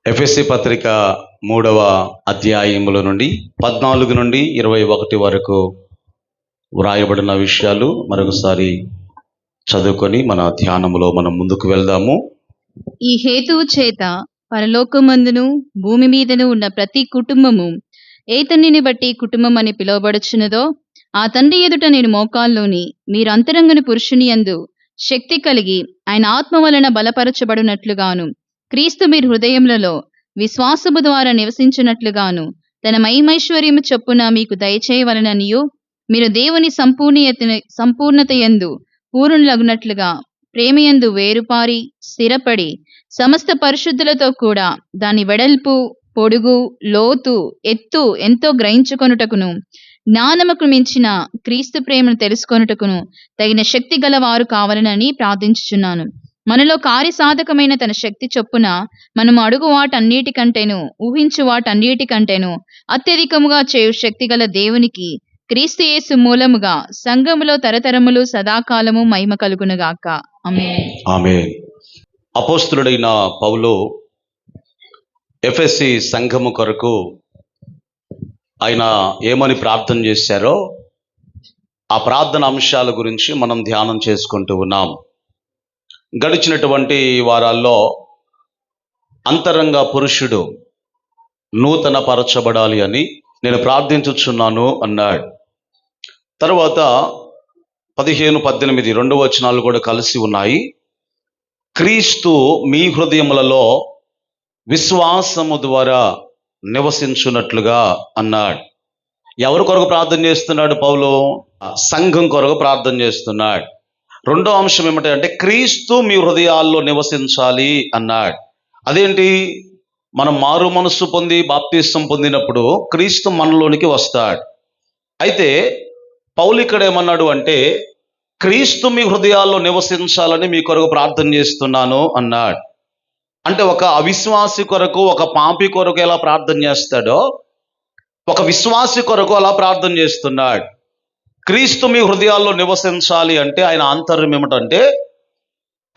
ఎఫెసీ పత్రిక 3వ అధ్యాయముల నుండి 14 నుండి 21 వరకు వ్రాయబడిన విషయాలు మరొకసారి చదువుకొని మన ధ్యానములో మనం ముందుకు వెళ్దాము. ఈ హేతువు చేత పరలోకమందును భూమి మీదను ఉన్న ప్రతి కుటుంబము ఏ తండ్రిని బట్టి కుటుంబం అని పిలువబడుచున్నదో ఆ తండ్రి ఎదుట నేను మోకాల్లోని మీరు అంతరంగన పురుషుని యందు శక్తి కలిగి ఆయన ఆత్మ వలన బలపరచబడినట్లుగాను క్రీస్తు మీరు హృదయములలో విశ్వాసము ద్వారా నివసించినట్లుగాను తన మహిమైశ్వర్యము చొప్పున మీకు దయచేయవలననియు మీరు దేవుని సంపూర్ణత యందు పూర్ణులగునట్లుగా ప్రేమయందు వేరుపారి స్థిరపడి సమస్త పరిశుద్ధులతో కూడా దాని వెడల్పు పొడుగు లోతు ఎత్తు ఎంతో గ్రహించుకొనుటకును జ్ఞానముకు మించిన క్రీస్తు ప్రేమను తెలుసుకొనుటకును తగిన శక్తి గలవారు కావాలనని ప్రార్థించుచున్నాను. మనలో కార్యసాధకమైన తన శక్తి చొప్పున మనము అడుగు వాటన్నిటికంటేను ఊహించు వాటన్నిటికంటేను అత్యధికముగా చేయు శక్తి గల దేవునికి క్రీస్తు యేసు మూలముగా సంఘములో తరతరములు సదాకాలము మహిమ కలుగునుగాక. ఆమేన్. ఆమేన్. అపోస్తులుడైన పౌలు ఎఫెసీ సంఘము కొరకు ఆయన ఏమని ప్రార్థన చేశారో ఆ ప్రార్థన అంశాల గురించి మనం ధ్యానం చేసుకుంటూ ఉన్నాం. గడిచినటువంటి వారాల్లో అంతరంగ పురుషుడు నూతన పరచబడాలి అని నేను ప్రార్థించుచున్నాను అన్నాడు. తర్వాత 15-18 2 వచనాలు కూడా కలిసి ఉన్నాయి. క్రీస్తు మీ హృదయములలో విశ్వాసము ద్వారా నివసించున్నట్లుగా అన్నాడు. ఎవరి కొరకు ప్రార్థన చేస్తున్నాడు పౌలు? సంఘం కొరకు ప్రార్థన చేస్తున్నాడు. రెండో అంశం ఏమిటంటే క్రీస్తు మీ హృదయాల్లో నివసించాలి అన్నాడు. అదేంటి? మనం మారు మనస్సు పొంది బాప్తిసం పొందినప్పుడు క్రీస్తు మనలోనికి వస్తాడు. అయితే పౌలు ఇక్కడ ఏమన్నాడు అంటే క్రీస్తు మీ హృదయాల్లో నివసించాలని మీ కొరకు ప్రార్థన చేస్తున్నాను అన్నాడు. అంటే ఒక అవిశ్వాసి కొరకు, ఒక పాపి కొరకు ఎలా ప్రార్థన చేస్తాడో ఒక విశ్వాసి కొరకు అలా ప్రార్థన చేస్తున్నాడు. క్రీస్తు మీ హృదయాల్లో నివసించాలి అంటే ఆయన ఆంతర్యం ఏమిటంటే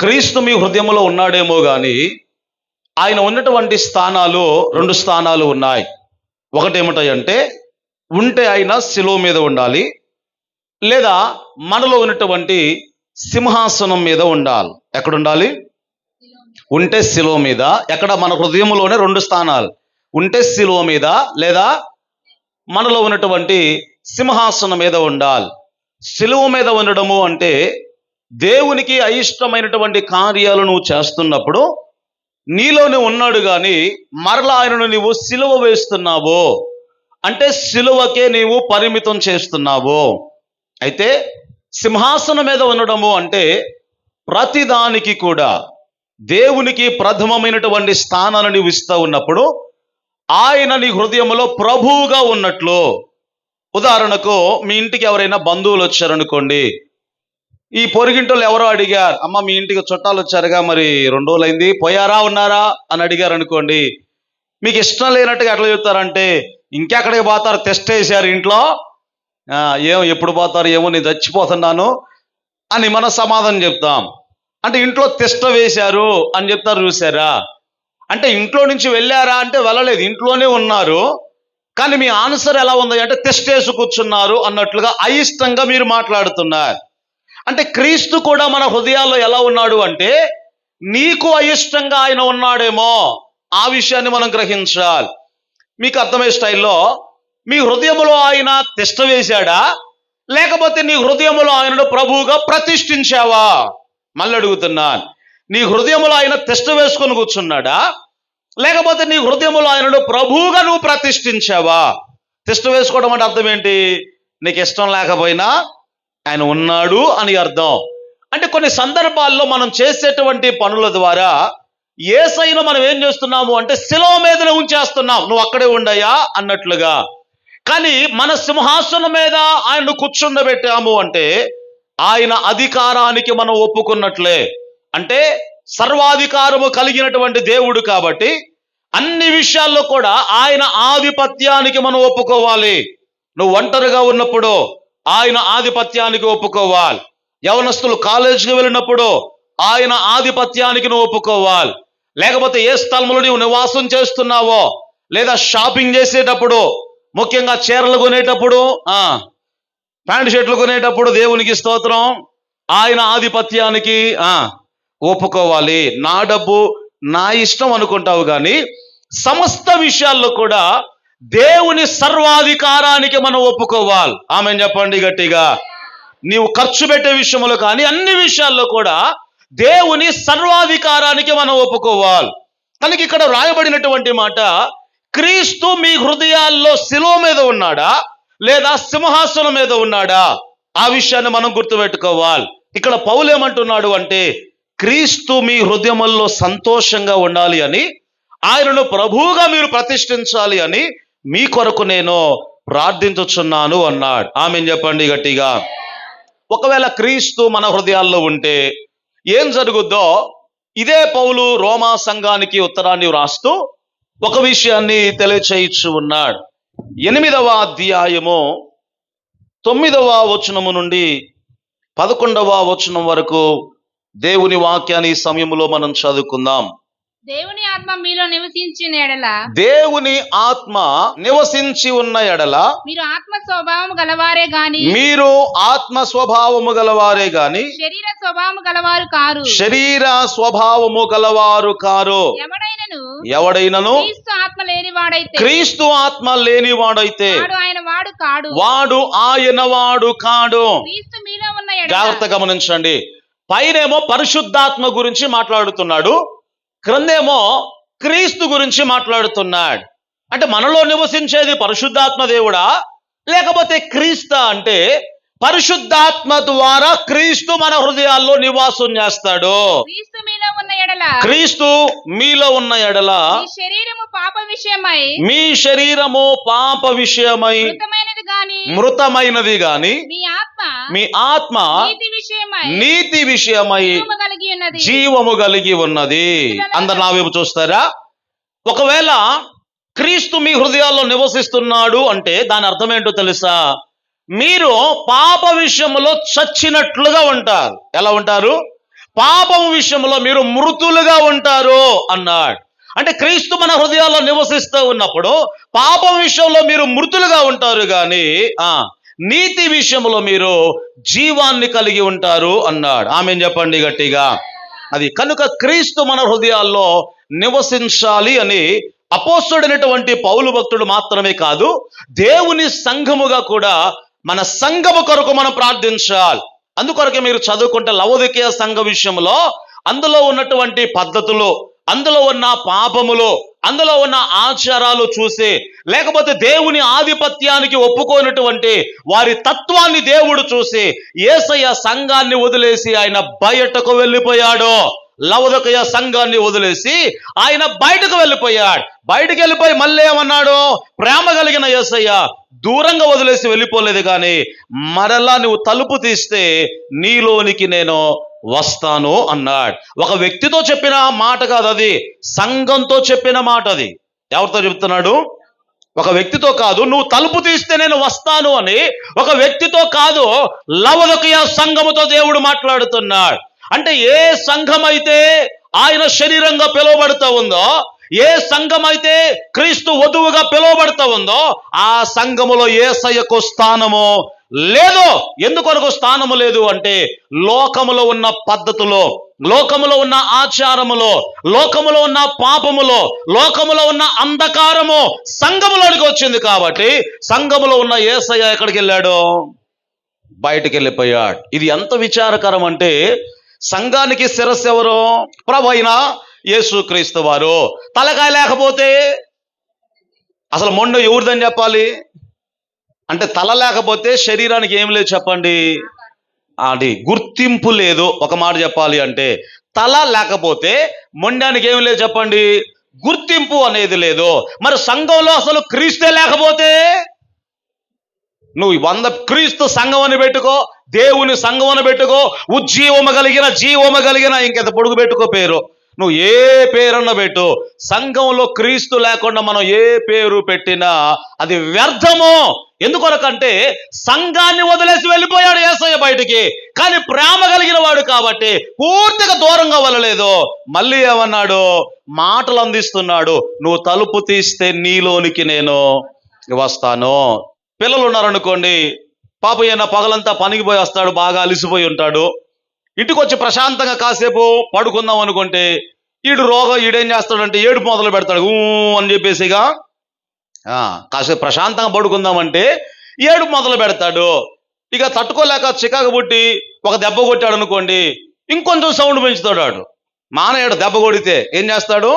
క్రీస్తు మీ హృదయంలో ఉన్నాడేమో కానీ ఆయన ఉన్నటువంటి స్థానాలు 2 స్థానాలు ఉన్నాయి. ఒకటేమిటంటే ఉంటే ఆయన శిలువ మీద ఉండాలి, లేదా మనలో ఉన్నటువంటి సింహాసనం మీద ఉండాలి. ఎక్కడ ఉండాలి? ఉంటే శిలువ మీద. ఎక్కడ? మన హృదయంలోనే 2 స్థానాలు. ఉంటే శిలువ మీద, లేదా మనలో ఉన్నటువంటి సింహాసనం మీద ఉండాలి. శిలువ మీద ఉండడము అంటే దేవునికి అయిష్టమైనటువంటి కార్యాలు నువ్వు చేస్తున్నప్పుడు నీలోనే ఉన్నాడు కానీ మరలా ఆయనను నీవు సిలువ వేస్తున్నావు అంటే సిలువకే నీవు పరిమితం చేస్తున్నావు. అయితే సింహాసనం మీద ఉండడము అంటే ప్రతిదానికి కూడా దేవునికి ప్రథమమైనటువంటి స్థానాన్ని నీవు ఇస్తూ ఉన్నప్పుడు ఆయన నీ హృదయంలో ప్రభువుగా ఉన్నట్లు. ఉదాహరణకు మీ ఇంటికి ఎవరైనా బంధువులు వచ్చారనుకోండి, ఈ పొరిగింటోళ్ళు ఎవరో అడిగారు, అమ్మ మీ ఇంటికి చుట్టాలు వచ్చారుగా, మరి 2 రోజులైంది, పోయారా ఉన్నారా అని అడిగారు అనుకోండి. మీకు ఇష్టం లేనట్టుగా ఎట్లా చెప్తారంటే ఇంకెక్కడికి పోతారు, టెస్ట్ వేసారు ఇంట్లో, ఎప్పుడు పోతారు ఏమో, నేను చచ్చిపోతున్నాను అని మన సమాధానం చెప్తాం. అంటే ఇంట్లో టెస్ట్ వేశారు అని చెప్తారు. చూసారా? అంటే ఇంట్లో నుంచి వెళ్ళారా అంటే వెళ్ళలేదు, ఇంట్లోనే ఉన్నారు. కానీ మీ ఆన్సర్ ఎలా ఉంది అంటే టెస్ట్ వేసి కూర్చున్నారు అన్నట్లుగా అయిష్టంగా మీరు మాట్లాడుతున్నారు. అంటే క్రీస్తు కూడా మన హృదయాల్లో ఎలా ఉన్నాడు అంటే నీకు అయిష్టంగా ఆయన ఉన్నాడేమో, ఆ విషయాన్ని మనం గ్రహించాలి. మీకు అర్థమయ్యే స్టైల్లో మీ హృదయంలో ఆయన తిష్ట వేశాడా, లేకపోతే నీ హృదయంలో ఆయనను ప్రభువుగా ప్రతిష్ఠించావా? మళ్ళీ అడుగుతున్నాను, నీ హృదయంలో ఆయన తిష్ట వేసుకొని కూర్చున్నాడా, లేకపోతే నీ హృదయంలో ఆయనను ప్రభువుగా నువ్వు ప్రతిష్ఠించావా? తిష్ట వేసుకోవడం అంటే అర్థం ఏంటి? నీకు ఇష్టం లేకపోయినా ఆయన ఉన్నాడు అని అర్థం. అంటే కొన్ని సందర్భాల్లో మనం చేసేటువంటి పనుల ద్వారా యేసయ్యను మనం ఏం చేస్తున్నాము అంటే శిలువ మీదనే ఉంచేస్తున్నాం, నువ్వు అక్కడే ఉండయా అన్నట్లుగా. కానీ మన సింహాసనం మీద ఆయన్ను కూర్చుండబెట్టాము అంటే ఆయన అధికారానికి మనం ఒప్పుకున్నట్లే. అంటే సర్వాధికారము కలిగినటువంటి దేవుడు కాబట్టి అన్ని విషయాల్లో కూడా ఆయన ఆధిపత్యానికి మనం ఒప్పుకోవాలి. నువ్వు ఒంటరిగా ఉన్నప్పుడు ఆయన ఆధిపత్యానికి ఒప్పుకోవాలి. యవనస్తులు కాలేజీకి వెళ్ళినప్పుడు ఆయన ఆధిపత్యానికి నువ్వు ఒప్పుకోవాలి. లేకపోతే ఏ స్థలంలో నీవు నివాసం చేస్తున్నావో, లేదా షాపింగ్ చేసేటప్పుడు, ముఖ్యంగా చీరలు కొనేటప్పుడు, ప్యాంటు షర్ట్లు కొనేటప్పుడు దేవునికి స్తోత్రం, ఆయన ఆధిపత్యానికి ఒప్పుకోవాలి. నా డబ్బు నా ఇష్టం అనుకుంటావు కానీ సమస్త విషయాల్లో కూడా దేవుని సర్వాధికారానికి మనం ఒప్పుకోవాలి. ఆమెన్ చెప్పండి గట్టిగా. నీవు ఖర్చు పెట్టే విషయంలో కానీ అన్ని విషయాల్లో కూడా దేవుని సర్వాధికారానికి మనం ఒప్పుకోవాలి. కనుక ఇక్కడ రాయబడినటువంటి మాట, క్రీస్తు మీ హృదయాల్లో శిలువ మీద ఉన్నాడా లేదా సింహాసనం మీద ఉన్నాడా? ఆ విషయాన్ని మనం గుర్తుపెట్టుకోవాలి. ఇక్కడ పౌలు ఏమంటున్నాడు అంటే, క్రీస్తు మీ హృదయముల్లో సంతోషంగా ఉండాలి అని, ఆయనను ప్రభువుగా మీరు ప్రతిష్ఠించాలి అని మీ కొరకు నేను ప్రార్థించుచున్నాను అన్నాడు. ఆమెన్ చెప్పండి గట్టిగా. ఒకవేళ క్రీస్తు మన హృదయాల్లో ఉంటే ఏం జరుగుద్దో ఇదే పౌలు రోమా సంఘానికి ఉత్తరాన్ని రాస్తూ ఒక విషయాన్ని తెలియచేయచ్చు ఉన్నాడు. 8వ అధ్యాయము 9వ వచనము నుండి 11వ వచనం వరకు దేవుని వాక్యాన్ని ఈ సమయంలో మనం చదువుకుందాం. దేవుని ఆత్మ మీలో నివసించిన ఎడల, దేవుని ఆత్మ నివసించి ఉన్న ఎడల మీరు ఆత్మ స్వభావము గలవారే గాని శరీర స్వభావము గలవారు కారు. శరీర స్వభావము గలవారు కారు. ఎవడైనను క్రీస్తు ఆత్మ లేనివాడైతే వాడు ఆయన వాడు కాడు. క్రీస్తు మీలో ఉన్న ఎడల, జాగ్రత్త గమనించండి. పైనేమో పరిశుద్ధాత్మ గురించి మాట్లాడుతున్నాడు, క్రిందేమో క్రీస్తు గురించి మాట్లాడుతున్నాడు. అంటే మనలో నివసించేది పరిశుద్ధాత్మ దేవుడా లేకపోతే క్రీస్తా? అంటే పరిశుద్ధాత్మ ద్వారా క్రీస్తు మన హృదయాల్లో నివాసం చేస్తాడు. క్రీస్తు మీలో ఉన్న ఎడల, క్రీస్తు మీలో ఉన్న ఎడల మీ శరీరము పాప విషయమై, మీ శరీరము పాప విషయమై మృతమైనది గాని మీ ఆత్మ నీతి విషయమై జీవము కలిగి ఉన్నది. అందరు నా వైపు చూస్తారా? ఒకవేళ క్రీస్తు మీ హృదయాల్లో నివసిస్తున్నాడు అంటే దాని అర్థం ఏంటో తెలుసా? మీరు పాప విషయంలో చచ్చినట్లుగా ఉంటారు. ఎలా ఉంటారు? పాపం విషయంలో మీరు మృతులుగా ఉంటారు అన్నాడు. అంటే క్రీస్తు మన హృదయాల్లో నివసిస్తూ ఉన్నప్పుడు పాపం విషయంలో మీరు మృతులుగా ఉంటారు కానీ నీతి విషయంలో మీరు జీవాన్ని కలిగి ఉంటారు అన్నాడు. ఆమెన్ చెప్పండి గట్టిగా. అది కనుక క్రీస్తు మన హృదయాల్లో నివసించాలి అని అపోస్తలుడైనటువంటి పౌలు భక్తుడు మాత్రమే కాదు, దేవుని సంఘముగా కూడా మన సంఘము కొరకు మనం ప్రార్థించాలి. అందుకొరకే మీరు చదువుకుంటే లవోదికీయ సంఘ విషయంలో అందులో ఉన్నటువంటి పద్ధతులు, అందులో ఉన్న పాపములు, అందులో ఉన్న ఆచారాలు చూసి, లేకపోతే దేవుని ఆధిపత్యానికి ఒప్పుకోనటువంటి వారి తత్వాన్ని దేవుడు చూసి యేసయ్య సంఘాన్ని వదిలేసి ఆయన బయటకు వెళ్ళిపోయాడు. లవోదికీయ సంఘాన్ని వదిలేసి ఆయన బయటకు వెళ్ళిపోయాడు. బయటకు వెళ్ళిపోయి మళ్ళీ ఏమన్నాడు? ప్రేమ కలిగిన యేసయ్య దూరంగా వదిలేసి వెళ్ళిపోలేదు కానీ మరలా నువ్వు తలుపు తీస్తే నీలోనికి నేను వస్తాను అన్నాడు. ఒక వ్యక్తితో చెప్పిన మాట కాదు అది, సంఘంతో చెప్పిన మాట. అది ఎవరితో చెప్తున్నాడు? ఒక వ్యక్తితో కాదు. నువ్వు తలుపు తీస్తే నేను వస్తాను అని ఒక వ్యక్తితో కాదు, లవోదికీయ సంఘముతో దేవుడు మాట్లాడుతున్నాడు. అంటే ఏ సంఘం అయితే ఆయన శరీరంగా పిలువబడుతూ ఉందో, ఏ సంఘం అయితే క్రీస్తు వధువుగా పిలువబడుతూ ఉందో ఆ సంఘములో యేసయ్యకు స్థానము లేదు. ఎందుకొరకు స్థానము లేదు అంటే లోకములో ఉన్న పద్ధతులు, లోకములో ఉన్న ఆచారములో, లోకములో ఉన్న పాపములో, లోకములో ఉన్న అంధకారము సంఘములోనికి వచ్చింది. కాబట్టి సంఘములో ఉన్న యేసయ్య ఎక్కడికి వెళ్ళాడు? బయటికి వెళ్ళిపోయాడు. ఇది ఎంత విచారకరం అంటే సంఘానికి శిరస్సు ఎవరు? ప్రభువైన యేసుక్రీస్తు వారు. తలకాయ లేకపోతే అసలు మొండ ఎవరిదని చెప్పాలి? అంటే తల లేకపోతే శరీరానికి ఏం లేదు చెప్పండి, అది గుర్తింపు లేదు. ఒక మాట చెప్పాలి అంటే తల లేకపోతే మొండానికి ఏం లేదు చెప్పండి, గుర్తింపు అనేది లేదు. మరి సంఘంలో అసలు క్రీస్తే లేకపోతే నువ్వు 100 క్రీస్తు సంఘం అని పెట్టుకో, దేవుని సంఘం అని పెట్టుకో, ఉజ్జీవము కలిగిన జీవము కలిగిన ఇంకెంత పొడుగు పెట్టుకో పేరు, నువ్వు ఏ పేరున్న పెట్టు, సంఘంలో క్రీస్తు లేకుండా మనం ఏ పేరు పెట్టినా అది వ్యర్థము. ఎందుకొరకంటే సంఘాన్ని వదిలేసి వెళ్ళిపోయాడు యేసయ్య బయటికి. కానీ ప్రేమ కలిగిన వాడు కాబట్టి పూర్తిగా దూరంగా వెళ్ళలేదు. మళ్ళీ ఏమన్నాడు? మాటలు అందిస్తున్నాడు. నువ్వు తలుపు తీస్తే నీలోనికి నేను వస్తాను. పిల్లలు ఉన్నారనుకోండి, పాప ఈయన పగలంతా పనికి పోయి వస్తాడు, బాగా అలిసిపోయి ఉంటాడు. ఇంటికి వచ్చి ప్రశాంతంగా కాసేపు పడుకుందాం అనుకుంటే ఈడేం చేస్తాడంటే ఏడుపు మొదలు పెడతాడు. అని చెప్పేసిగా కాసేపు ప్రశాంతంగా పడుకుందామంటే ఏడుపు మొదలు పెడతాడు. ఇక తట్టుకోలేక చికాకు పుట్టి ఒక దెబ్బ కొట్టాడు అనుకోండి, ఇంకొంచెం సౌండ్ పెంచుతాడు. మానేడు దెబ్బ కొడితే ఏం చేస్తాడు?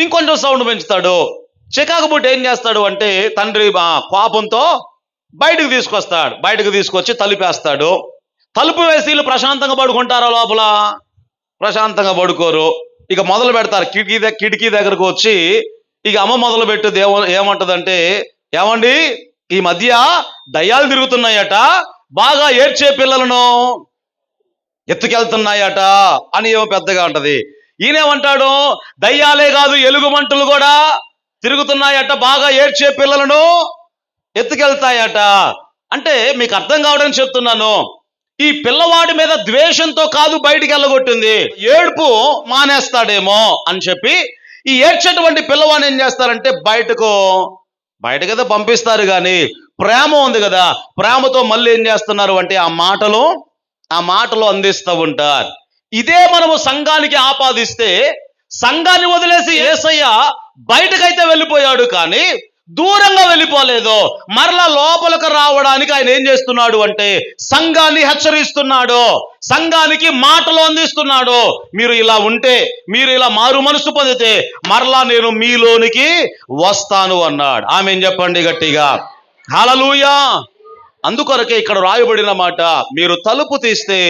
ఇంకొంచెం సౌండ్ పెంచుతాడు. చికాకు పుట్టి ఏం చేస్తాడు అంటే తండ్రి కోపంతో బయటకు తీసుకొస్తాడు. బయటకు తీసుకొచ్చి తలుపేస్తాడు. తలుపు వేసి వీళ్ళు ప్రశాంతంగా పడుకుంటారా? లోపల ప్రశాంతంగా పడుకోరు. ఇక మొదలు పెడతారు కిటికీ దగ్గరకు వచ్చి. ఇక అమ్మ మొదలు పెట్టి ఏమంటదంటే, ఏమండి ఈ మధ్య దయ్యాలు తిరుగుతున్నాయట, బాగా ఏడ్చే పిల్లలను ఎత్తుకెళ్తున్నాయట అని ఏమో పెద్దగా అంటది. ఈయనేమంటాడు? దయ్యాలే కాదు, ఎలుగుమంటలు కూడా తిరుగుతున్నాయట, బాగా ఏడ్చే పిల్లలను ఎత్తుకెళ్తాయట. అంటే మీకు అర్థం కావడానికి చెప్తున్నాను. ఈ పిల్లవాడి మీద ద్వేషంతో కాదు బయటికి వెళ్ళగొట్టింది, ఏడుపు మానేస్తాడేమో అని చెప్పి ఈ ఏడ్చేటువంటి పిల్లవాడిని ఏం చేస్తారంటే బయటకైతే పంపిస్తారు. కానీ ప్రేమ ఉంది కదా, ప్రేమతో మళ్ళీ ఏం చేస్తున్నారు అంటే ఆ మాటలు అందిస్తూ ఉంటారు. ఇదే మనము సంఘానికి ఆపాదిస్తే, సంఘాన్ని వదిలేసి యేసయ్య బయటకైతే వెళ్ళిపోయాడు కానీ దూరంగా వెళ్ళిపోలేదు. మరలా లోపలికి రావడానికి ఆయన ఏం చేస్తున్నాడు అంటే సంఘాన్ని హెచ్చరిస్తున్నాడు, సంఘానికి మాటలు అందిస్తున్నాడు. మీరు ఇలా ఉంటే, మీరు ఇలా మారు మనసు పొందితే మరలా నేను మీలోనికి వస్తాను అన్నాడు. ఆమేన్ చెప్పండి గట్టిగా. హల్లెలూయా. అందుకొరకే ఇక్కడ రాయబడిన మాట, మీరు తలుపు తీస్తే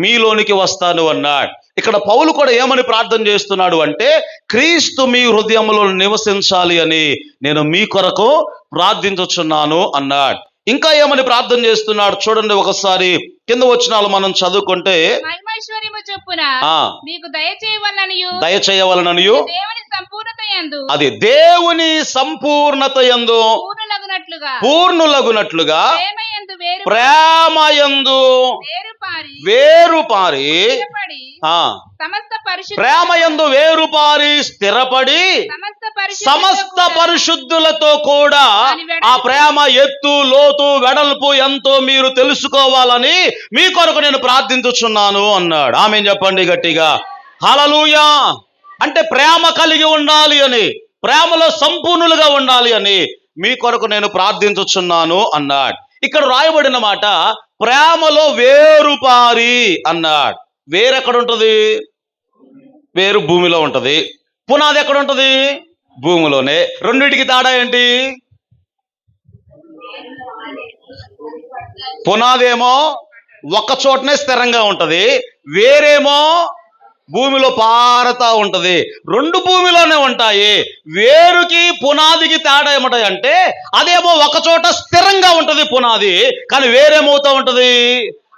మీలోనికి వస్తాను అన్నాడు. ఇక్కడ పౌలు కూడా ఏమని ప్రార్థన చేస్తున్నాడు అంటే, క్రీస్తు మీ హృదయంలో నివసించాలి అని నేను మీ కొరకు ప్రార్థించుచున్నాను అన్నాడు. ఇంకా ఏమని ప్రార్థన చేస్తున్నాడు చూడండి ఒకసారి, కింద వచనాలు మనం చదువుకుంటే, మహిమైశ్వర్యము చొప్పున మీకు దయచేయవలననియు దేవుని సంపూర్ణత యందు, అది దేవుని సంపూర్ణత యందు పూర్ణులగునట్లుగా ప్రేమయందు వేరుపారి ప్రేమయందు వేరుపారి స్థిరపడి సమస్త పరిశుద్ధులతో కూడా ఆ ప్రేమ ఎత్తు లోతు వెడల్పు ఎంతో మీరు తెలుసుకోవాలని మీ కొరకు నేను ప్రార్థించుచున్నాను అన్నాడు. ఆమేన్ చెప్పండి గట్టిగా. హల్లెలూయా. అంటే ప్రేమ కలిగి ఉండాలి అని, ప్రేమలో సంపూర్ణులుగా ఉండాలి అని మీ కొరకు నేను ప్రార్థించుచున్నాను అన్నాడు. ఇక్కడ రాయబడిన మాట ప్రేమలో వేరుపారి అన్నాడు. వేరు ఎక్కడ ఉంటుంది? వేరు భూమిలో ఉంటది. పునాది ఎక్కడ ఉంటది? భూమిలోనే. రెండింటికి తేడా ఏంటి? పునాదేమో ఒక్క చోటనే స్థిరంగా ఉంటది, వేరేమో భూమిలో పారతా ఉంటది. రెండు భూమిలోనే ఉంటాయి. వేరుకి పునాదికి తేడా ఏమిటాయి అంటే, అదేమో ఒక చోట స్థిరంగా ఉంటది పునాది, కానీ వేరేమవుతా ఉంటది,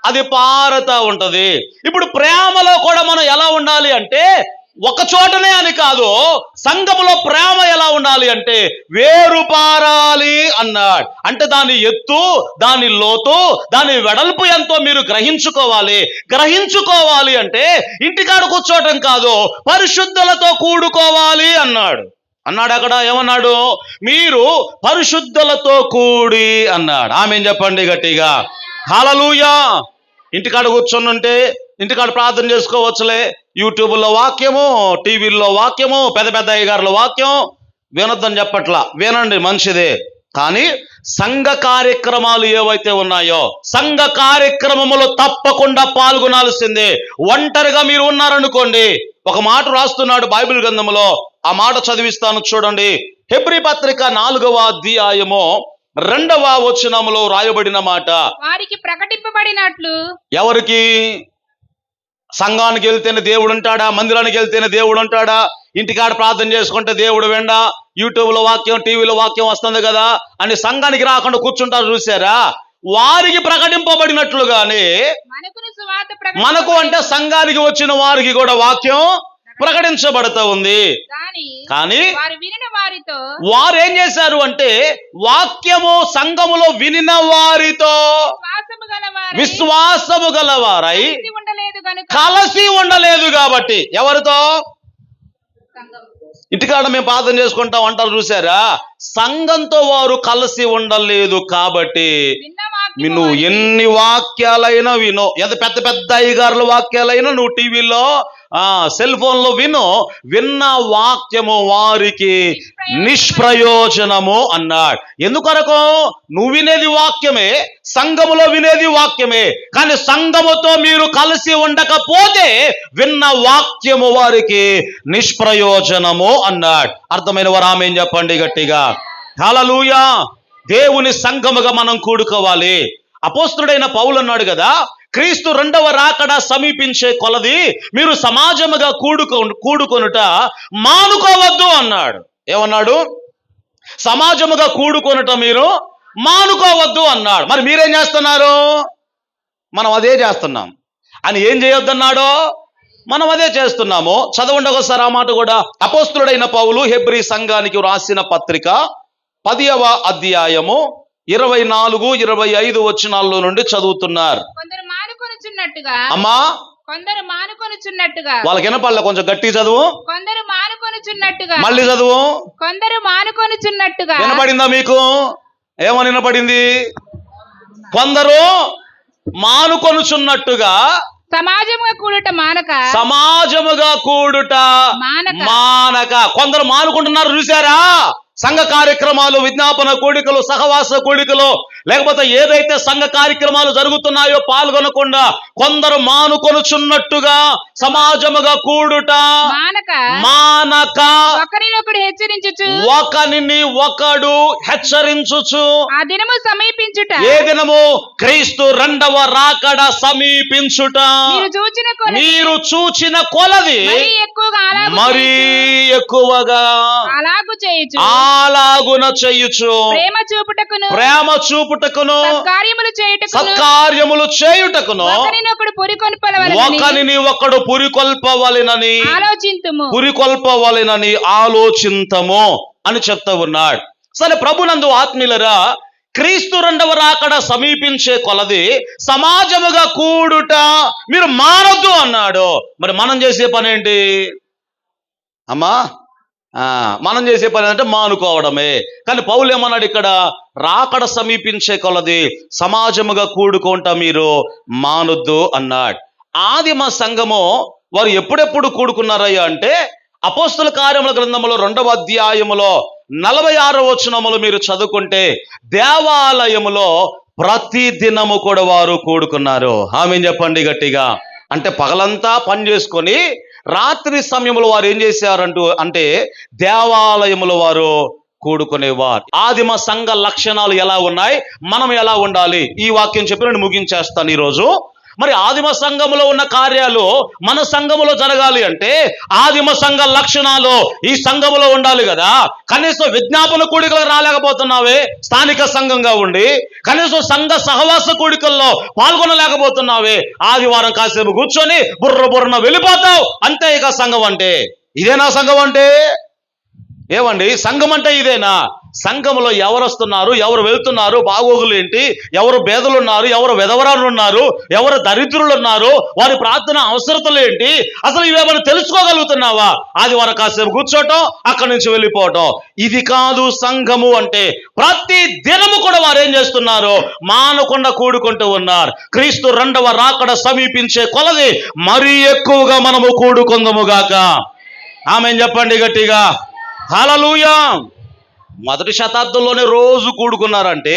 అది పారతా ఉంటది. ఇప్పుడు ప్రేమలో కూడా మనం ఎలా ఉండాలి అంటే, ఒక చోటనే అని కాదు, సంఘములో ప్రేమ ఎలా ఉండాలి అంటే వేరు పారాలి అన్నాడు. అంటే దాని ఎత్తు, దాని లోతు, దాని వెడల్పు ఎంతో మీరు గ్రహించుకోవాలి అంటే ఇంటికాడ కూర్చోవటం కాదు, పరిశుద్ధులతో కూడుకోవాలి అన్నాడు. అక్కడ ఏమన్నాడు? మీరు పరిశుద్ధులతో కూడి అన్నాడు. ఆమేన్ చెప్పండి గట్టిగా. హల్లెలూయా. ఇంటికాడ కూర్చొని ఉంటే ఇంటికాడ ప్రార్థన చేసుకోవచ్చులే, యూట్యూబ్లో వాక్యము, టీవీల్లో వాక్యము, పెద్ద పెద్ద అయ్యగారుల వాక్యం వినొద్దని చెప్పట్లా, వినండి మంచిదే. కానీ సంఘ కార్యక్రమాలు ఏవైతే ఉన్నాయో, సంఘ కార్యక్రమములో తప్పకుండా పాల్గొనాల్సిందే. ఒంటరిగా మీరు ఉన్నారనుకోండి, ఒక మాట రాస్తున్నాడు బైబిల్ గ్రంథంలో, ఆ మాట చదివిస్తాను చూడండి. హెబ్రీ పత్రిక 4వ అధ్యాయము 2వ వచనములో రాయబడిన మాట, వారికి ప్రకటింపబడినట్లు. ఎవరికి? సంఘానికి వెళ్తేనే దేవుడు ఉంటాడా? మందిరానికి వెళ్తేనే దేవుడు ఉంటాడా? ఇంటికాడ ప్రార్థన చేసుకుంటే దేవుడు వెండా? యూట్యూబ్లో వాక్యం, టీవీలో వాక్యం వస్తుంది కదా అని సంఘానికి రాకుండా కూర్చుంటారు చూసారా? వారికి ప్రకటింపబడినట్లుగానే మనకు అంటే సంఘానికి వచ్చిన వారికి కూడా వాక్యం ప్రకటించబడుతూ ఉంది. కానీ వారు వినిన వారితో వారు ఏం చేశారు అంటే వాక్యము సంఘములో వినిన వారితో విశ్వాసము గలవారై ఉండలేదు కనుక కలిసి ఉండలేదు. కాబట్టి ఎవరితో? ఇంటికాడ మేము ప్రార్థన చేసుకుంటాం అంటారు చూసారా, సంఘంతో వారు కలిసి ఉండలేదు. కాబట్టి నువ్వు ఎన్ని వాక్యాలైనా విను, ఎంత పెద్ద పెద్ద అయ్యగారుల వాక్యాలైనా నువ్వు టీవీలో సెల్ ఫోన్ లో విన్న వాక్యము వారికి నిష్ప్రయోజనము అన్నాడు. ఎందుకొరకు? నువ్వు వినేది వాక్యమే, సంఘములో వినేది వాక్యమే, కానీ సంఘముతో మీరు కలిసి ఉండకపోతే విన్న వాక్యము వారికి నిష్ప్రయోజనము అన్నాడు. అర్థమైన వారు ఆమేన్ చెప్పండి గట్టిగా. హల్లెలూయా. దేవుని సంఘముగా మనం కూడుకోవాలి. అపోస్తుడైన పౌలు అన్నాడు కదా, క్రీస్తు రెండవ రాకడ సమీపించే కొలది మీరు సమాజముగా కూడుకొనుట మానుకోవద్దు అన్నాడు. ఏమన్నాడు? సమాజముగా కూడుకొనుట మీరు మానుకోవద్దు అన్నాడు. మరి మీరేం చేస్తున్నారు? మనం అదే చేస్తున్నాం. అని ఏం చేయొద్దన్నాడో మనం అదే చేస్తున్నాము. చదవండి ఒకసారి ఆ మాట కూడా. అపోస్తుడైన పౌలు హెబ్రీ సంఘానికి రాసిన పత్రిక 10వ అధ్యాయము 24-25 వచనాల్లో నుండి చదువుతున్నారు. కొందరు మానుకొనుచున్నట్టుగా అమ్మా, కొందరు మానుకొనుచున్నట్టుగా వాళ్ళకి వినపడలే, కొంచెం గట్టి చదువు. కొందరు మానుకొనుచున్నట్టుగా మళ్ళీ చదువు. కొందరు మానుకొనుచున్నట్టుగా. వినపడిందా మీకు? ఏమని వినపడింది? కొందరు మానుకొనుచున్నట్టుగా. సమాజముగా కూడుట మానక. సమాజముగా కూడుట మానక. కొందరు మానుకుంటున్నారు చూసారా? సంఘ కార్యక్రమాలు, విజ్ఞాపన కూడికలు, సహవాస కూడికలు, లేకపోతే ఏదైతే సంఘ కార్యక్రమాలు జరుగుతున్నాయో పాల్గొనకుండా కొందరు మానుకొనుచున్నట్టుగా సమాజముగా కూడుట మానక ఒకరినొకడు హెచ్చరించుచు. ఒకరిని ఒకడు హెచ్చరించుచు. ఆ దినము సమీపించుట. ఏ దినము? క్రీస్తు రెండవ రాకడ సమీపించుట. మీరు చూచిన కొలది మరీ ఎక్కువగా అలాగున చేయుచు. ప్రేమ చూపుటకును సత్కార్యములు చేయుటకును ఒకరిని ఒకడు పురికొల్పవలెనని ఆలోచింతము అని చెప్తా ఉన్నాడు. సరే, ప్రభునందు ఆత్మీయులరా, క్రీస్తు రెండవ రాకడ సమీపించే కొలది సమాజముగా కూడుట మీరు మానొద్దు అన్నాడు. మరి మనం చేసే పని ఏంటి అమ్మా? మనం చేసే పని అంటే మానుకోవడమే. కానీ పౌలు ఏమన్నాడు ఇక్కడ? రాకడ సమీపించే కొలది సమాజముగా కూడుకుంటా మీరు మానొద్దు అన్నాడు. ఆదిమ సంఘము వారు ఎప్పుడెప్పుడు కూడుకున్నారయ్యా అంటే అపోస్తుల కార్యముల గ్రంథములో 2వ అధ్యాయములో 46వ వచనములు మీరు చదువుకుంటే దేవాలయములో ప్రతి దినము కూడా వారు కూడుకున్నారు. ఆమేన్ చెప్పండి గట్టిగా. అంటే పగలంతా పని చేసుకొని రాత్రి సమయంలో వారు ఏం చేశారంటూ అంటే దేవాలయములో వారు కూడుకునేవారు. ఆదిమ సంఘ లక్షణాలు ఎలా ఉన్నాయి, మనం ఎలా ఉండాలి, ఈ వాక్యం చెప్పి నేను ముగించేస్తాను ఈరోజు. మరి ఆదిమ సంఘములో ఉన్న కార్యాలు మన సంఘములో జరగాలి అంటే ఆదిమ సంఘ లక్షణాలు ఈ సంఘములో ఉండాలి కదా. కనీసం విజ్ఞాపన కూడికలు రాలేకపోతున్నావే స్థానిక సంఘంగా ఉండి, కనీసం సంఘ సహవాస కూడికల్లో పాల్గొనలేకపోతున్నావే. ఆదివారం కాసేపు కూర్చొని బుర్రన వెళ్ళిపోతావు అంతే. ఇక సంఘం అంటే ఇదేనా? సంఘం అంటే ఏమండి? సంఘం అంటే ఇదేనా? సంఘములో ఎవరు వస్తున్నారు, ఎవరు వెళ్తున్నారు, బాగోగులు ఏంటి, ఎవరు పేదలు ఉన్నారు, ఎవరు విధవరాలు ఉన్నారు, ఎవరు దరిద్రులు ఉన్నారు, వారి ప్రార్థన అవసరతలు ఏంటి, అసలు ఇవేమైనా తెలుసుకోగలుగుతున్నావా? ఆదివారం కాసేపు కూర్చోవటం, అక్కడి నుంచి వెళ్ళిపోవటం. ఇది కాదు సంఘము అంటే. ప్రతి దినము కూడా వారు ఏం చేస్తున్నారు? మానకుండా కూడుకుంటూ ఉన్నారు. క్రీస్తు రెండవ రాకడ సమీపించే కొలది మరీ ఎక్కువగా మనము కూడుకుందముగాక. ఆమేన్ చెప్పండి గట్టిగా. హల్లెలూయా. మొదటి శతాబ్దంలోనే రోజు కూడుకున్నారంటే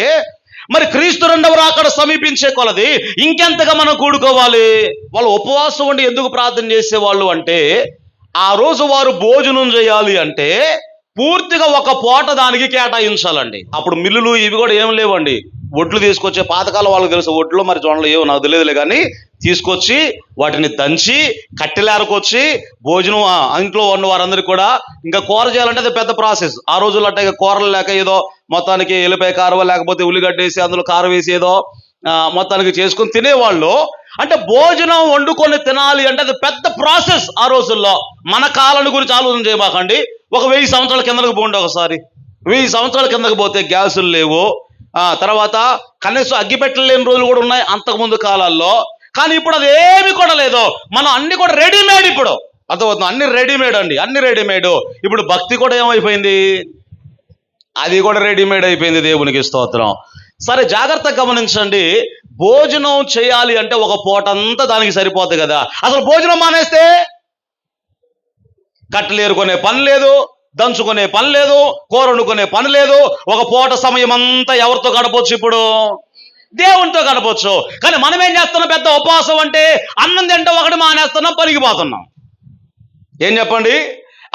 మరి క్రీస్తు రెండవ రాకడ సమీపించే కొలది ఇంకెంతగా మనం కూడుకోవాలి? వాళ్ళు ఉపవాసం ఉండి ఎందుకు ప్రార్థన చేసేవాళ్ళు అంటే ఆ రోజు వారు భోజనం చేయాలి అంటే పూర్తిగా ఒక పూట దానికి కేటాయించాలండి. అప్పుడు మిల్లులు ఇవి కూడా ఏం లేవండి. ఒడ్లు తీసుకొచ్చే పాతకాలం వాళ్ళకి తెలుసు, ఒడ్లు మరి జొన్నలు ఏమో నాకు తెలియదులే, కానీ తీసుకొచ్చి వాటిని దంచి కట్టెలేరకొచ్చి భోజనం ఇంట్లో ఉన్న వారందరికీ కూడా. ఇంకా కూర చేయాలంటే అది పెద్ద ప్రాసెస్. ఆ రోజుల్లో అంటే కూరలు లేక ఏదో మొత్తానికి ఎల్లిపాయ కారం లేకపోతే ఉల్లిగడ్డ వేసి అందులో కారం వేసి ఏదో మొత్తానికి చేసుకుని తినేవాళ్ళు. అంటే భోజనం వండుకొని తినాలి అంటే అది పెద్ద ప్రాసెస్ ఆ రోజుల్లో. మన కాలం గురించి ఆలోచన చేయమాకండి. ఒక 1000 సంవత్సరాల కిందకు పోండి ఒకసారి. 1000 సంవత్సరాల కిందకు పోతే గ్యాసులు లేవు, తర్వాత కనీసం అగ్గిపెట్టెలు లేని రోజులు కూడా ఉన్నాయి అంతకుముందు కాలాల్లో. కానీ ఇప్పుడు అది ఏమి కూడా లేదు. మనం అన్ని కూడా రెడీమేడ్. ఇప్పుడు అర్థమవుతుంది, అన్ని రెడీమేడ్ అండి, అన్ని రెడీమేడ్. ఇప్పుడు భక్తి కూడా ఏమైపోయింది, అది కూడా రెడీమేడ్ అయిపోయింది. దేవునికి స్తోత్రం. సరే, జాగ్రత్తగా గమనించండి. భోజనం చేయాలి అంటే ఒక పూట అంతా దానికి సరిపోతుంది కదా. అసలు భోజనం మానేస్తే కట్టెలు ఏరుకునే పని లేదు, దంచుకునే పని లేదు, కూర వండుకునే పని లేదు. ఒక పూట సమయం అంతా ఎవరితో గడపొచ్చు? ఇప్పుడు దేవునితో గడపొచ్చు. కానీ మనం ఏం చేస్తున్నాం? పెద్ద ఉపవాసం అంటే అన్నం తింటే ఒకటి మానేస్తున్నాం, పలిగిపోతున్నాం. ఏం చెప్పండి?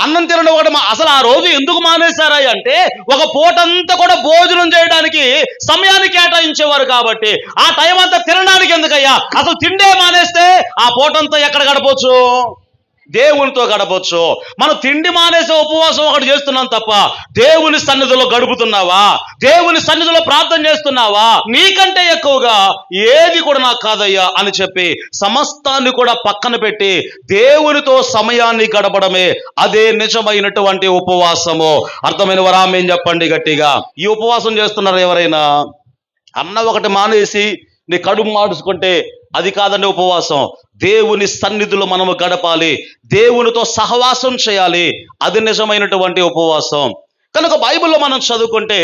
అన్నం తినడం ఒకటి అసలు ఆ రోజు ఎందుకు మానేశారా అంటే ఒక పూటంతా కూడా భోజనం చేయడానికి సమయాన్ని కేటాయించేవారు కాబట్టి. ఆ టైం అంతా తినడానికి ఎందుకయ్యా? అసలు తిండే మానేస్తే ఆ పూటంతా ఎక్కడ గడపొచ్చు? దేవునితో గడపొచ్చు. మనం తిండి మానేసే ఉపవాసం ఒకటి చేస్తున్నాం తప్ప దేవుని సన్నిధిలో గడుపుతున్నావా? దేవుని సన్నిధిలో ప్రార్థన చేస్తున్నావా? నీకంటే ఎక్కువగా ఏది కూడా నాకు కాదయ్యా అని చెప్పి సమస్తాన్ని కూడా పక్కన పెట్టి దేవునితో సమయాన్ని గడపడమే అదే నిజమైనటువంటి ఉపవాసము. అర్థమైన వరామేం చెప్పండి గట్టిగా. ఈ ఉపవాసం చేస్తున్నారు ఎవరైనా? అన్న ఒకటి మానేసి నీ కడుపు మాడుచుకుంటే అది కాదండి ఉపవాసం. దేవుని సన్నిధిలో మనము గడపాలి, దేవునితో సహవాసం చేయాలి, అది నిజమైనటువంటి ఉపవాసం. కనుక బైబిల్లో మనం చదువుకుంటే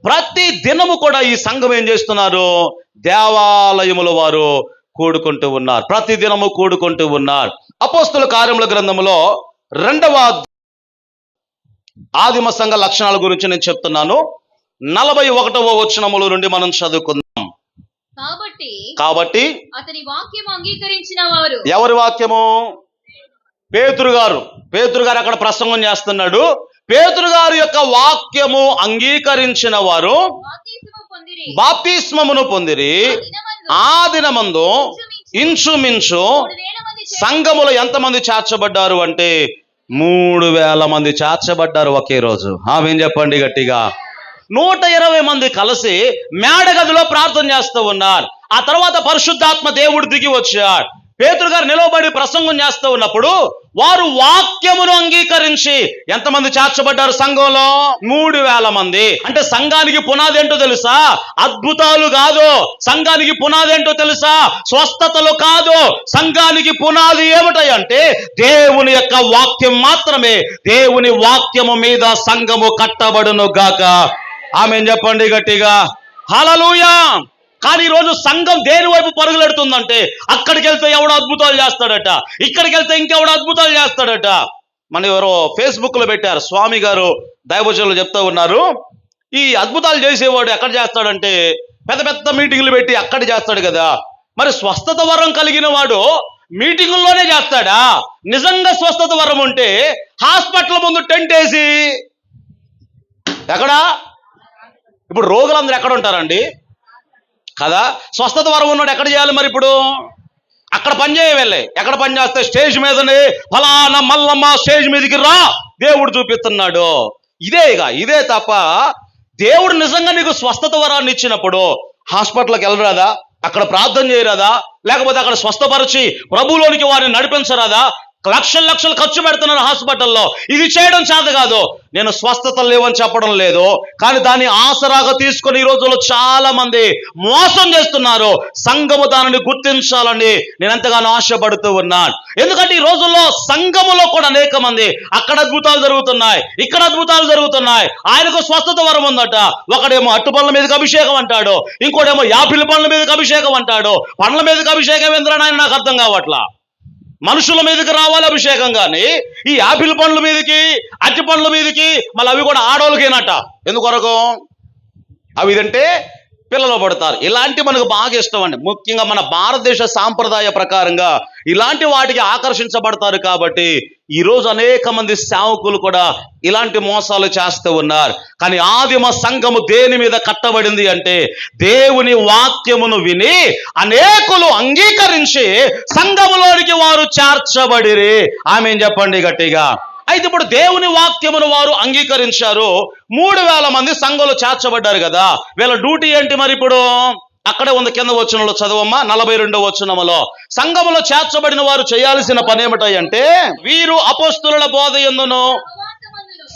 ప్రతి దినము కూడా ఈ సంఘం ఏం చేస్తున్నారు? దేవాలయముల వారు కూడుకుంటూ ఉన్నారు, ప్రతి దినము కూడుకుంటూ ఉన్నారు. అపోస్తుల కార్యముల గ్రంథములో 2వ ఆదిమ సంఘ లక్షణాల గురించి నేను చెప్తున్నాను. 41వ వచనముల నుండి మనం చదువుకుందాం. కాబట్టి అతని వాక్యము అంగీకరించిన వారు. ఎవరి వాక్యము? పేతురు గారు అక్కడ ప్రసంగం చేస్తున్నాడు. పేతురు గారి యొక్క వాక్యము అంగీకరించిన వారు బాప్తిస్మమును పొందిరి. ఆ దినమందు ఇంచుమించు సంఘములో ఎంతమంది చేర్చబడ్డారు అంటే 3000 మంది చేర్చబడ్డారు ఒకే రోజు. ఆమేన్ చెప్పండి గట్టిగా. 120 మంది కలిసి మేడగదిలో ప్రార్థన చేస్తూ ఉన్నారు. ఆ తర్వాత పరిశుద్ధాత్మ దేవుడు దిగి వచ్చాడు. పేతురు గారు నిలవబడి ప్రసంగం చేస్తూ ఉన్నప్పుడు వారు వాక్యమును అంగీకరించి ఎంతమంది చేర్చబడ్డారు సంఘంలో? 3000 మంది. అంటే సంఘానికి పునాది ఏంటో తెలుసా? అద్భుతాలు కాదు. సంఘానికి పునాది ఏంటో తెలుసా? స్వస్థతలు కాదు. సంఘానికి పునాది ఏమిటంటే దేవుని యొక్క వాక్యం మాత్రమే. దేవుని వాక్యము మీద సంఘము కట్టబడును గాక. ఆమేన్ చెప్పండి గట్టిగా. హల్లెలూయా. కానీ ఈరోజు సంఘం దేని వైపు పరుగులెడుతుందంటే అక్కడికి వెళ్తే ఎవడో అద్భుతాలు చేస్తాడట, ఇక్కడికి వెళ్తే ఇంకెవడో అద్భుతాలు చేస్తాడట. మన ఎవరో ఫేస్బుక్ లో పెట్టారు, స్వామి గారు దైవజనులు చెప్తూ ఉన్నారు, ఈ అద్భుతాలు చేసేవాడు ఎక్కడ చేస్తాడంటే పెద్ద పెద్ద మీటింగులు పెట్టి అక్కడ చేస్తాడు కదా. మరి స్వస్థత వరం కలిగిన వాడు మీటింగుల్లోనే చేస్తాడా? నిజంగా స్వస్థత వరం ఉంటే హాస్పిటల్ ముందు టెంట్ వేసి ఎక్కడా? ఇప్పుడు రోగులందరూ ఎక్కడ ఉంటారండి కదా? స్వస్థత వరం ఉన్నాడు ఎక్కడ చేయాలి మరి? ఇప్పుడు అక్కడ పని చేయవెళ్ళే. ఎక్కడ పని చేస్తే స్టేజ్ మీదనే ఫలానా మల్లమ్మ స్టేజ్ మీదకి రా, దేవుడు చూపిస్తున్నాడు. ఇదే తప్ప దేవుడు నిజంగా నీకు స్వస్థత వరాన్ని ఇచ్చినప్పుడు హాస్పిటల్కి వెళ్ళరాదా? అక్కడ ప్రార్థన చేయరాదా? లేకపోతే అక్కడ స్వస్థపరిచి ప్రభువులోనికి వారిని నడిపించరాదా? లక్షలు ఖర్చు పెడుతున్నారు హాస్పిటల్లో. ఇది చేయడం చేత కాదు. నేను స్వస్థత లేవని చెప్పడం లేదు, కానీ దాన్ని ఆసరాగా తీసుకొని ఈ రోజుల్లో చాలా మంది మోసం చేస్తున్నారు. సంఘము దానిని గుర్తించాలని నేను ఎంతగానో ఆశపడుతూ ఉన్నాను. ఎందుకంటే ఈ రోజుల్లో సంఘములో కూడా అనేక మంది అక్కడ అద్భుతాలు జరుగుతున్నాయి, ఇక్కడ అద్భుతాలు జరుగుతున్నాయి. ఆయనకు స్వస్థత వరం ఉందట. ఒకడేమో అట్టు పండ్ల మీదకి అభిషేకం అంటాడు, ఇంకోటేమో యాపిల్ పండ్ల మీదకి అభిషేకం అంటాడు. పండ్ల మీదకి అభిషేకం ఎందుకని ఆయన నాకు అర్థం కావట్లా. మనుషుల మీదకి రావాలి అభిషేకం, కానీ ఈ యాపిల్ పండ్ల మీదకి అట్టి పండ్ల మీదకి మళ్ళీ అవి కూడా ఆడోళ్ళకేనట. ఎందుకొరకు? అవి తింటే పిల్లలు పడతారు. ఇలాంటి మనకు బాగా ఇష్టం అండి. ముఖ్యంగా మన భారతదేశ సాంప్రదాయ ప్రకారంగా ఇలాంటి వాటికి ఆకర్షించబడతారు. కాబట్టి ఈరోజు అనేక మంది సేవకులు కూడా ఇలాంటి మోసాలు చేస్తూ ఉన్నారు. కానీ ఆదిమ సంఘము దేని మీద కట్టబడింది అంటే దేవుని వాక్యమును విని అనేకులు అంగీకరించి సంఘములోనికి వారు చేర్చబడిరి. ఆమేన్ చెప్పండి గట్టిగా. అయితే ఇప్పుడు దేవుని వాక్యమును వారు అంగీకరించారు. 3000 మంది సంఘంలో చేర్చబడ్డారు కదా. వీళ్ళ డ్యూటీ ఏంటి మరి? ఇప్పుడు అక్కడే ఉంది, కింద వచనంలో చదవమ్మా. 42వ వచనములో సంఘములో చేర్చబడిన వారు చేయాల్సిన పని ఏమిటంటే, వీరు అపోస్తుల బోధ యందును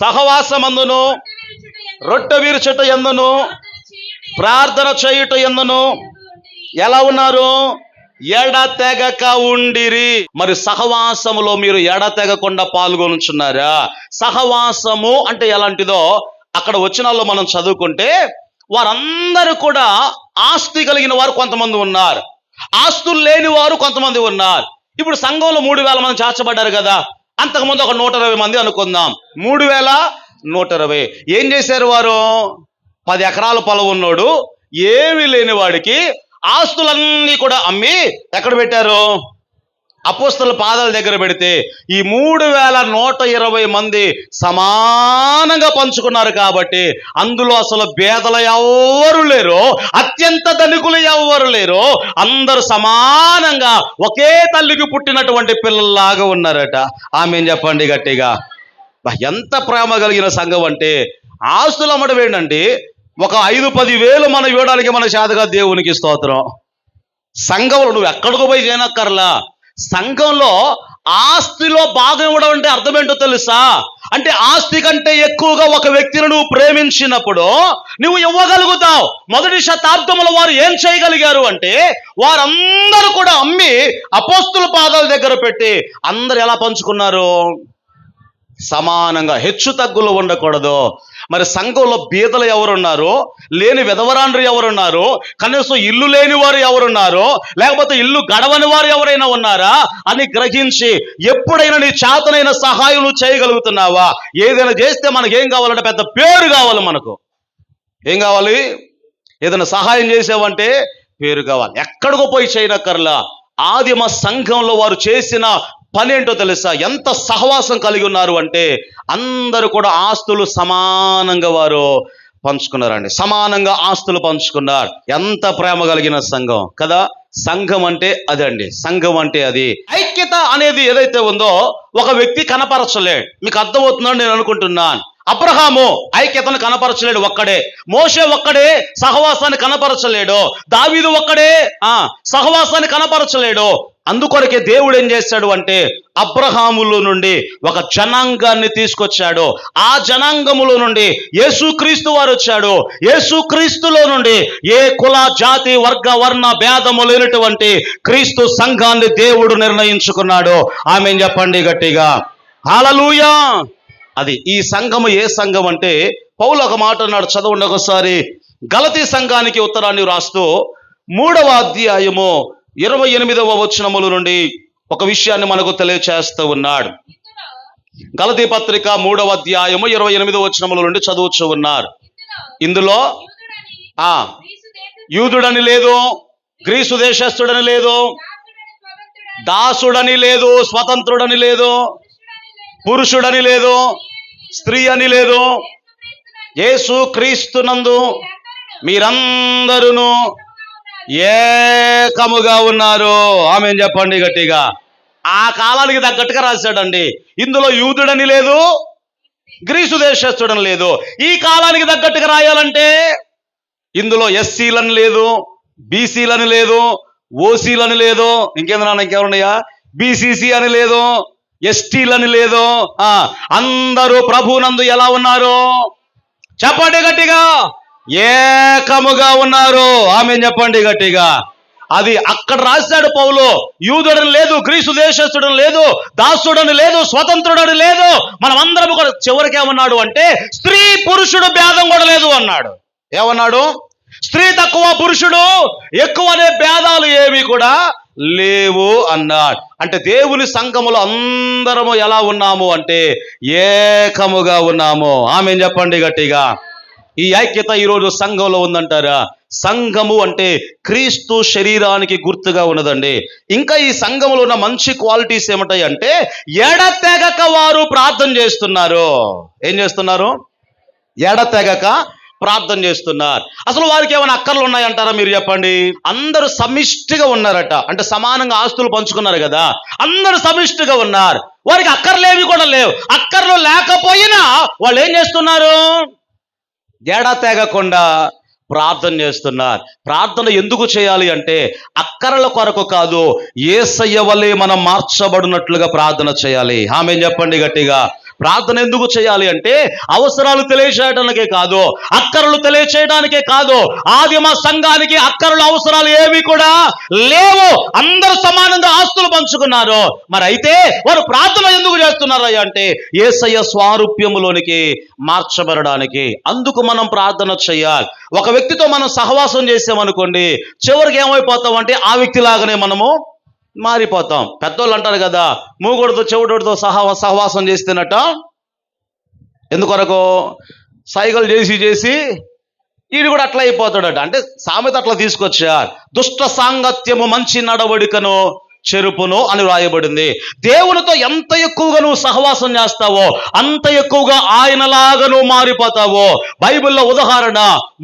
సహవాసమందును రొట్టె విరుచుట యందును ప్రార్థన చేయుట యందును ఎలా ఉన్నారు? ఎడతెగక ఉండిరి. మరి సహవాసములో మీరు ఎడతెగకుండా పాల్గొనుచున్నారా? సహవాసము అంటే ఎలాంటిదో అక్కడ వచనాల్లో మనం చదువుకుంటే, వారందరూ కూడా ఆస్తి కలిగిన వారు కొంతమంది ఉన్నారు, ఆస్తులు లేని వారు కొంతమంది ఉన్నారు. ఇప్పుడు సంఘంలో 3000 మంది చేర్చబడ్డారు కదా, అంతకుముందు ఒక 120 మంది అనుకుందాం. 3120 ఏం చేశారు వారు? 10 ఎకరాల పొలం ఉన్నోడు, ఏమీ లేని వాడికి ఆస్తులన్నీ కూడా అమ్మి ఎక్కడ పెట్టారు? అపోస్తలుల పాదాల దగ్గర పెడితే ఈ 3120 మంది సమానంగా పంచుకున్నారు. కాబట్టి అందులో అసలు భేదలు ఎవ్వరు లేరు, అత్యంత ధనికులు ఎవ్వరు లేరు. అందరూ సమానంగా ఒకే తల్లికి పుట్టినటువంటి పిల్లల్లాగా ఉన్నారట. ఆమెన్ చెప్పండి గట్టిగా. ఎంత ప్రేమ కలిగిన సంఘం అంటే, ఆస్తులు అమ్మడం ఏంటండి? ఒక 5-10 వేలు మనం ఇవ్వడానికి మన చేతగా దేవునికి స్తోత్రం. సంఘంలో నువ్వు ఎక్కడికి పోయి చేయనక్కర్లా, సంఘంలో ఆస్తిలో భాగం ఇవ్వడం అంటే అర్థం ఏంటో తెలుసా? అంటే ఆస్తి కంటే ఎక్కువగా ఒక వ్యక్తిని నువ్వు ప్రేమించినప్పుడు నువ్వు ఇవ్వగలుగుతావు. మొదటి శతాబ్దంలో వారు ఏం చేయగలిగారు అంటే, వారందరూ కూడా అమ్మి అపోస్తుల పాదాల దగ్గర పెట్టి అందరు ఎలా పంచుకున్నారు? సమానంగా, హెచ్చు తగ్గులు ఉండకూడదు. మరి సంఘంలో బీదలు ఎవరున్నారు? లేని విధవరాండ్రు ఎవరున్నారు? కనీసం ఇల్లు లేని వారు ఎవరున్నారు? లేకపోతే ఇల్లు గడవని వారు ఎవరైనా ఉన్నారా అని గ్రహించి, ఎప్పుడైనా నీ చేతనైన సహాయం నువ్వు చేయగలుగుతున్నావా? ఏదైనా చేస్తే మనకేం కావాలంటే పెద్ద పేరు కావాలి. మనకు ఏం కావాలి? ఏదైనా సహాయం చేసావంటే పేరు కావాలి. ఎక్కడికో పోయి చేయనక్కర్లా. ఆదిమ సంఘంలో వారు చేసిన పని ఏంటో తెలుసా? ఎంత సహవాసం కలిగి ఉన్నారు అంటే, అందరూ కూడా ఆస్తులు సమానంగా వారు పంచుకున్నారండి. సమానంగా ఆస్తులు పంచుకున్నారు. ఎంత ప్రేమ కలిగిన సంఘం కదా! సంఘం అంటే అదండి. సంఘం అంటే అది. ఐక్యత అనేది ఏదైతే ఉందో ఒక వ్యక్తి కనపరచలేడు. మీకు అర్థమవుతుందని నేను అనుకుంటున్నాను. అబ్రహాము ఐక్యతను కనపరచలేడు ఒక్కడే, మోషే ఒక్కడే సహవాసాన్ని కనపరచలేడు, దావీదు ఒక్కడే సహవాసాన్ని కనపరచలేడు. అందుకొరకే దేవుడు ఏం చేశాడు అంటే, అబ్రహాములో నుండి ఒక జనాంగాన్ని తీసుకొచ్చాడు. ఆ జనాంగములో నుండి యేసుక్రీస్తు వారు వచ్చాడు. యేసుక్రీస్తులో నుండి ఏ కుల జాతి వర్గ వర్ణ భేదము లేనటువంటి క్రీస్తు సంఘాన్ని దేవుడు నిర్ణయించుకున్నాడు. ఆమేన్ చెప్పండి గట్టిగా. హల్లెలూయా. అది ఈ సంఘము ఏ సంఘం అంటే, పౌలు ఒక మాట అన్నాడు, చదవండి ఒకసారి. గలతీ సంఘానికి ఉత్తరాన్ని రాస్తూ 3వ అధ్యాయము 28వ వచనముల నుండి ఒక విషయాన్ని మనకు తెలియచేస్తూ ఉన్నాడు. గలతీ పత్రిక 3వ అధ్యాయము 28వ వచనముల నుండి చదువుతూ ఉన్నారు. ఇందులో యూదుడని లేదు, గ్రీసు దేశస్థుడని లేదు, దాసుడని లేదు, స్వతంత్రుడని లేదు, పురుషుడని లేదు, స్త్రీ అని లేదు, యేసు క్రీస్తునందు మీరందరూ ఏకముగా ఉన్నారు. ఆమేన్ చెప్పండి గట్టిగా. ఆ కాలానికి తగ్గట్టుగా రాశాడండి. ఇందులో యూదుడని లేదు, గ్రీసు దేశస్థుడని లేదు. ఈ కాలానికి తగ్గట్టుగా రాయాలంటే ఇందులో ఎస్సీలని లేదు, బీసీలని లేదు, ఓసీలని లేదు, ఇంకేమన్నాయా, బీసీసీ అని లేదు, ఎస్టీలని లేదు. అందరూ ప్రభునందు ఎలా ఉన్నారు? చెప్పండి గట్టిగా. ఏకముగా ఉన్నారు. ఆమేన్ చెప్పండి గట్టిగా. అది అక్కడ రాశాడు పౌలు. యూదుడని లేదు, గ్రీసు దేశస్థుడని లేదు, దాసుడని లేదు, స్వతంత్రుడని లేదు. మనం అందరం కూడా చివరికి ఏమన్నాడు అంటే, స్త్రీ పురుషుడు భేదం కూడా లేదు అన్నాడు. ఏమన్నాడు? స్త్రీ తక్కువ, పురుషుడు ఎక్కువ అనే భేదాలు ఏవి కూడా లేవు అన్నాడు. అంటే దేవుని సంఘములో అందరము ఎలా ఉన్నాము అంటే ఏకముగా ఉన్నాము. ఆమేన్ చెప్పండి గట్టిగా. ఈ ఐక్యత ఈరోజు సంఘంలో ఉందంటారా? సంఘము అంటే క్రీస్తు శరీరానికి గుర్తుగా ఉన్నదండి. ఇంకా ఈ సంఘములో ఉన్న మంచి క్వాలిటీస్ ఏమిటాయి అంటే, ఎడతెగక వారు ప్రార్థన చేస్తున్నారు. ఏం చేస్తున్నారు? ఎడతెగక ప్రార్థన చేస్తున్నారు. అసలు వారికి ఏమైనా అక్కర్లు ఉన్నాయంటారా? మీరు చెప్పండి. అందరూ సమిష్టిగా ఉన్నారట. అంటే సమానంగా ఆస్తులు పంచుకున్నారు కదా, అందరూ సమిష్టిగా ఉన్నారు. వారికి అక్కర్లేవి కూడా లేవు. అక్కర్లు లేకపోయినా వాళ్ళు ఏం చేస్తున్నారు? ఎడతెగకుండా ప్రార్థన చేస్తున్నారు. ప్రార్థన ఎందుకు చేయాలి అంటే అక్కరల కొరకు కాదు, యేసయ్య వలె మనం మార్చబడినట్లుగా ప్రార్థన చేయాలి. ఆమేన్ చెప్పండి గట్టిగా. ప్రార్థన ఎందుకు చేయాలి అంటే అవసరాలు తెలియచేయడానికే కాదు, అక్కరలు తెలియచేయడానికే కాదు. ఆదిమ సంఘానికి అక్కరలు అవసరాలు ఏమీ కూడా లేవు. అందరూ సమానంగా ఆస్తులు పంచుకున్నారు. మరి అయితే వారు ప్రార్థన ఎందుకు చేస్తున్నారు అంటే యేసయ్య స్వారూప్యములోనికి మార్చబడడానికి. అందుకు మనం ప్రార్థన చేయాలి. ఒక వ్యక్తితో మనం సహవాసం చేసామనుకోండి, చివరికి ఏమైపోతాం అంటే ఆ వ్యక్తిలాగానే మనము మారిపోతాం. పెద్దోళ్ళు అంటారు కదా, మూగుడితో చెవుడితో సహవాసం చేస్తేనట ఎందుకొరకు సైకిల్ చేసి వీడు కూడా అట్లా అయిపోతాడట. అంటే సామెత అట్లా తీసుకొచ్చారు. దుష్ట సాంగత్యము మంచి నడవడికను చెరుపును అని రాయబడింది. దేవునితో ఎంత ఎక్కువగా నువ్వు సహవాసం చేస్తావో అంత ఎక్కువగా ఆయనలాగా నువ్వు మారిపోతావో. బైబిల్లో ఉదాహరణ,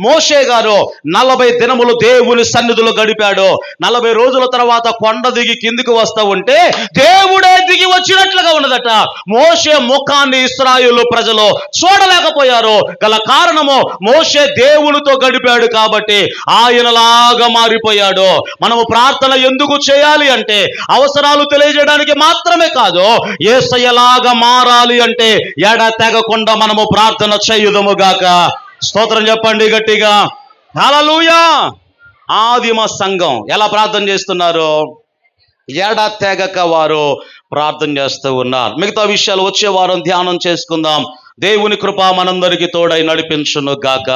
మోషే గారు 40 దినములు దేవుని సన్నిధిలో గడిపాడు. 40 రోజుల తర్వాత కొండ దిగి కిందికి వస్తా ఉంటే దేవుడే దిగి వచ్చినట్లుగా ఉన్నదట. మోషే ముఖాన్ని ఇశ్రాయేలు ప్రజలు చూడలేకపోయారు. గల కారణము మోషే దేవునితో గడిపాడు కాబట్టి ఆయనలాగా మారిపోయాడు. మనము ప్రార్థన ఎందుకు చేయాలి అంటే అవసరాలు తెలియజేయడానికి మాత్రమే కాదు, యేసయ్యలాగా మారాలి అంటే ఎడతెగకుండా మనము ప్రార్థన చేయుదుముగాక. స్తోత్రం చెప్పండి గట్టిగా. హల్లెలూయా. ఆదిమ సంఘం ఎలా ప్రార్థన చేస్తున్నారు? ఎడతెగక వారు ప్రార్థన చేస్తూ ఉన్నారు. మిగతా విషయాలు వచ్చే వారం ధ్యానం చేసుకుందాం. దేవుని కృప మనందరికీ తోడై నడిపించును గాక.